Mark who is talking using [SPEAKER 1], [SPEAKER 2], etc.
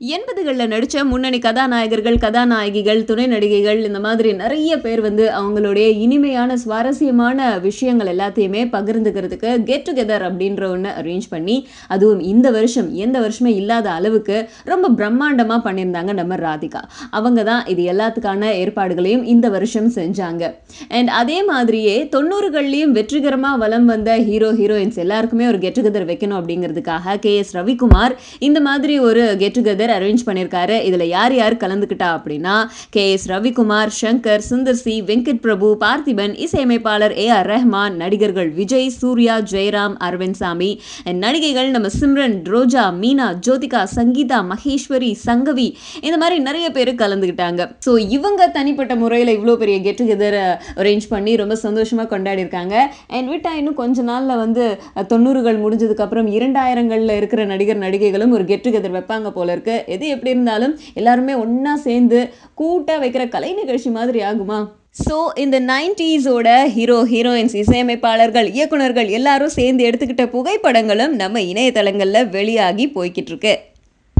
[SPEAKER 1] 80களில் நடித்த முன்னணி கதாநாயகர்கள், கதாநாயகிகள், துணை நடிகைகள் இந்த மாதிரி நிறைய பேர் வந்து அவங்களுடைய இனிமையான, சுவாரஸ்யமான விஷயங்கள் எல்லாத்தையுமே பகிர்ந்துக்கிறதுக்கு கெட் டுகெதர் அப்படின்ற ஒன்று அரேஞ்ச் பண்ணி, அதுவும் இந்த வருஷம் எந்த வருஷமே இல்லாத அளவுக்கு ரொம்ப பிரம்மாண்டமாக பண்ணியிருந்தாங்க நம்ம ராதிகா. அவங்க தான் இது எல்லாத்துக்கான ஏற்பாடுகளையும் இந்த வருஷம் செஞ்சாங்க. அண்ட் அதே மாதிரியே 90கள்லையும் வெற்றிகரமாக வலம் வந்த ஹீரோயின்ஸ் எல்லாருக்குமே ஒரு கெட் டுகெதர் வைக்கணும் அப்படிங்கிறதுக்காக KS ரவிக்குமார் இந்த மாதிரி ஒரு கெட் டுகெதர் அரேஞ்ச் பண்ணியிருக்காரு. இதில் யார் யார் கலந்துக்கிட்டா அப்படின்னா KS ரவிக்குமார், சங்கர், சுந்தர் சி, வெங்கட் பிரபு, பார்த்திபன், இசையமைப்பாளர் AR ரஹ்மான், நடிகர்கள் விஜய், சூர்யா, ஜெயராம், அரவிந்த் சாமி, நடிகைகள் நம்ம சிம்ரன், ரோஜா, மீனா, ஜோதிகா, சங்கீதா, மகேஸ்வரி, சங்கவி இந்த மாதிரி நிறைய பேர் கலந்துக்கிட்டாங்க. ஸோ இவங்க தனிப்பட்ட முறையில் இவ்வளோ பெரிய கெட் டுகெதர் அரேஞ்ச் பண்ணி ரொம்ப சந்தோஷமாக கொண்டாடி இருக்காங்க. அண்ட் விட்டா இன்னும் கொஞ்ச நாளில் வந்து 90கள் முடிஞ்சதுக்கப்புறம் 2000களில் இருக்கிற நடிகைகளும் ஒரு கெட் டுகெதர் வைப்பாங்க போல இருக்கு. எது எப்படி இருந்தாலும் எல்லாருமே ஒன்றா சேர்ந்து கூட்டாக வைக்கிற கலை நிகழ்ச்சி மாதிரி ஆகுமா? ஸோ இந்த 90s ஹீரோயின்ஸ், இசையமைப்பாளர்கள், இயக்குனர்கள் எல்லாரும் சேர்ந்து எடுத்துக்கிட்ட புகைப்படங்களும் நம்ம இணையதளங்களில் வெளியாகி போய்கிட்டு இருக்கு.